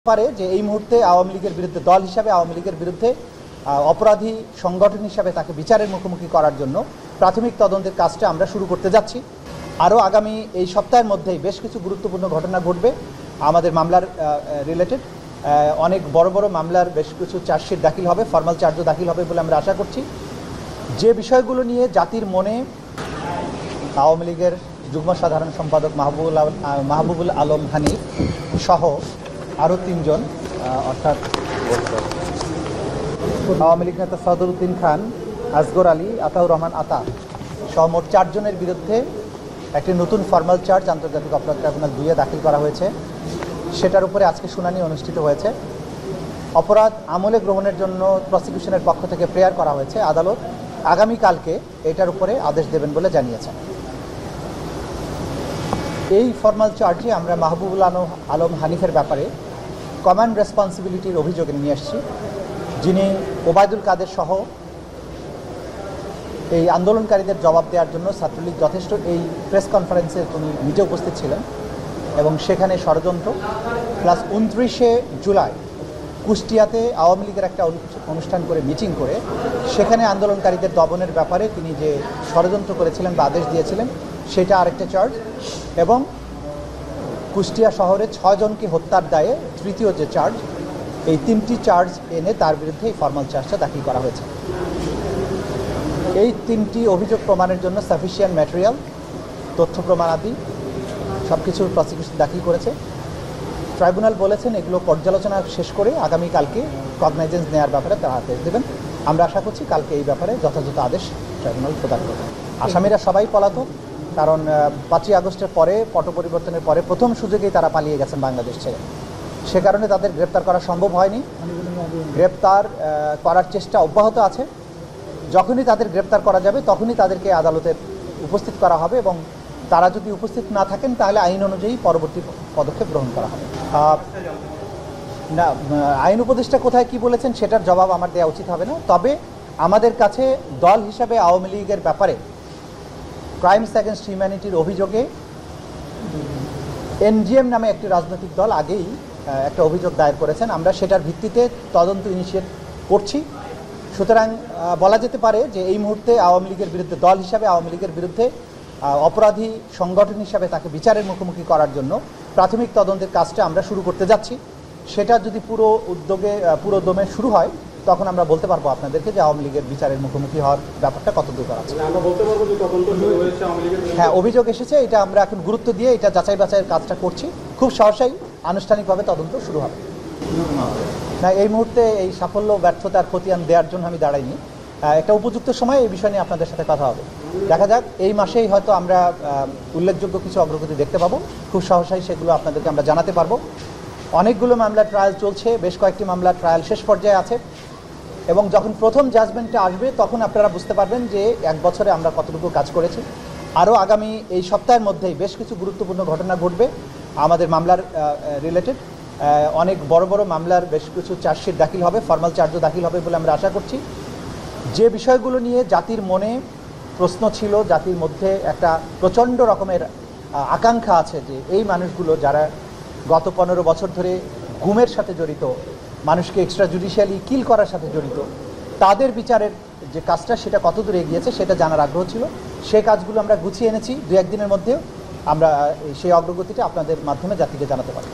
পারে যে এই মুহূর্তে আওয়ামী লীগের বিরুদ্ধে দল হিসাবে আওয়ামী লীগের বিরুদ্ধে অপরাধী সংগঠন হিসাবে তাকে বিচারের মুখোমুখি করার জন্য প্রাথমিক তদন্তের কাজটা আমরা শুরু করতে যাচ্ছি। আরও আগামী এই সপ্তাহের মধ্যেই বেশ কিছু গুরুত্বপূর্ণ ঘটনা ঘটবে আমাদের মামলার রিলেটেড। অনেক বড় বড় মামলার বেশ কিছু চার্জশিট দাখিল হবে, ফর্মাল চার্জও দাখিল হবে বলে আমরা আশা করছি। যে বিষয়গুলো নিয়ে জাতির মনে আওয়ামী লীগের যুগ্ম সাধারণ সম্পাদক মাহবুবুল আলম হানিফ সহ আরও 3 জন অর্থাৎ আওয়ামী লীগ নেতা সদরউদ্দিন খান, আসগর আলী, আতাউর রহমান আতা সহ মোট 4 জনের বিরুদ্ধে একটি নতুন ফর্মাল চার্জ আন্তর্জাতিক অপরাধ ট্রাইব্যুনাল 2-এ দাখিল করা হয়েছে। সেটার উপরে আজকে শুনানি অনুষ্ঠিত হয়েছে। অপরাধ আমলে গ্রহণের জন্য প্রসিকিউশনের পক্ষ থেকে প্রেয়ার করা হয়েছে। আদালত আগামীকালকে এটার উপরে আদেশ দেবেন বলে জানিয়েছেন। এই ফর্মাল চার্জে আমরা মাহবুবুল আলম হানিফের ব্যাপারে কমান্ড রেসপন্সিবিলিটির অভিযোগে নিয়ে আসছি, যিনি ওবায়দুল কাদের সহ এই আন্দোলনকারীদের জবাব দেওয়ার জন্য ছাত্রলীগ যথেষ্ট এই প্রেস কনফারেন্সে তিনি নিজে উপস্থিত ছিলেন এবং সেখানে ষড়যন্ত্র প্লাস 29শে জুলাই কুষ্টিয়াতে আওয়ামী লীগের একটা অনুষ্ঠান করে মিটিং করে সেখানে আন্দোলনকারীদের দমনের ব্যাপারে তিনি যে ষড়যন্ত্র করেছিলেন বা আদেশ দিয়েছিলেন সেটা আরেকটা চার্জ, এবং কুষ্টিয়া শহরে 6 জনকে হত্যার দায়ে তৃতীয় যে চার্জ, এই 3টি চার্জ এনে তার বিরুদ্ধে এই ফর্মাল চার্জটা দাখিল করা হয়েছে। এই 3টি অভিযোগ প্রমাণের জন্য সাফিসিয়েন্ট ম্যাটেরিয়াল, তথ্য প্রমাণাদি সব কিছু প্রসিকিউশন দাখিল করেছে। ট্রাইব্যুনাল বলেছেন এগুলো পর্যালোচনা শেষ করে আগামীকালকে কগনাইজেন্স নেওয়ার ব্যাপারে তারা আদেশ দেবেন। আমরা আশা করছি কালকে এই ব্যাপারে যথাযথ আদেশ ট্রাইব্যুনাল প্রদান করবে। আসামিরা সবাই পলাতক, কারণ 5ই আগস্টের পরে পট পরিবর্তনের পরে প্রথম সুযোগেই তারা পালিয়ে গেছেন বাংলাদেশ ছেড়ে। সে কারণে তাদের গ্রেপ্তার করা সম্ভব হয়নি। গ্রেপ্তার করার চেষ্টা অব্যাহত আছে। যখনই তাদের গ্রেপ্তার করা যাবে তখনই তাদেরকে আদালতে উপস্থিত করা হবে এবং তারা যদি উপস্থিত না থাকেন তাহলে আইন অনুযায়ী পরবর্তী পদক্ষেপ গ্রহণ করা হবে। না, আইন উপদেষ্টা কোথায় কি বলেছেন সেটার জবাব আমার দেওয়া উচিত হবে না। তবে আমাদের কাছে দল হিসাবে আওয়ামী লীগের ব্যাপারে ক্রাইমস অ্যাগেনস্ট হিউম্যানিটির অভিযোগে এনজিএম নামে একটি রাজনৈতিক দল আগেই একটা অভিযোগ দায়ের করেছেন। আমরা সেটার ভিত্তিতে তদন্ত ইনিশিয়েট করছি। সুতরাং বলা যেতে পারে যে এই মুহূর্তে আওয়ামী লীগের বিরুদ্ধে দল হিসাবে আওয়ামী লীগের বিরুদ্ধে অপরাধী সংগঠন হিসাবে তাকে বিচারের মুখোমুখি করার জন্য প্রাথমিক তদন্তের কাজটা আমরা শুরু করতে যাচ্ছি। সেটা যদি পুরো দমে শুরু হয় তখন আমরা বলতে পারবো আপনাদেরকে যে আওয়ামী লীগের বিচারের মুখোমুখি হওয়ার ব্যাপারটা কত দূর আছে। হ্যাঁ, অভিযোগ এসেছে, এটা আমরা এখন গুরুত্ব দিয়ে এটা যাচাই বাছাইয়ের কাজটা করছি। খুব সহসাই আনুষ্ঠানিকভাবে তদন্ত শুরু হবে। না, এই মুহূর্তে এই সাফল্য ব্যর্থতার খতিয়ান দেওয়ার জন্য আমি দাঁড়াইনি। একটা উপযুক্ত সময় এই বিষয় নিয়ে আপনাদের সাথে কথা হবে। দেখা যাক, এই মাসেই হয়তো আমরা উল্লেখযোগ্য কিছু অগ্রগতি দেখতে পাবো। খুব সহসাই সেগুলো আপনাদেরকে আমরা জানাতে পারবো। অনেকগুলো মামলার ট্রায়াল চলছে, বেশ কয়েকটি মামলার ট্রায়াল শেষ পর্যায়ে আছে এবং যখন প্রথম জাজমেন্টটা আসবে তখন আপনারা বুঝতে পারবেন যে 1 বছরে আমরা কতটুকু কাজ করেছি। আরও আগামী এই সপ্তাহের মধ্যেই বেশ কিছু গুরুত্বপূর্ণ ঘটনা ঘটবে আমাদের মামলার রিলেটেড। অনেক বড় বড় মামলার বেশ কিছু চার্জশিট দাখিল হবে, ফর্মাল চার্জও দাখিল হবে বলে আমরা আশা করছি। যে বিষয়গুলো নিয়ে জাতির মনে প্রশ্ন ছিল, জাতির মধ্যে একটা প্রচণ্ড রকমের আকাঙ্ক্ষা আছে যে এই মানুষগুলো যারা গত 15 বছর ধরে গুমের সাথে জড়িত, মানুষকে এক্সট্রা জুডিশিয়ালি কিল করার সাথে জড়িত, তাদের বিচারের যে কাজটা সেটা কত দূর এগিয়েছে সেটা জানার আগ্রহ ছিল। সেই কাজগুলো আমরা গুছিয়ে এনেছি। 2-1 দিনের মধ্যে আমরা সেই অগ্রগতিটা আপনাদের মাধ্যমে জাতিকে জানাতে পারি।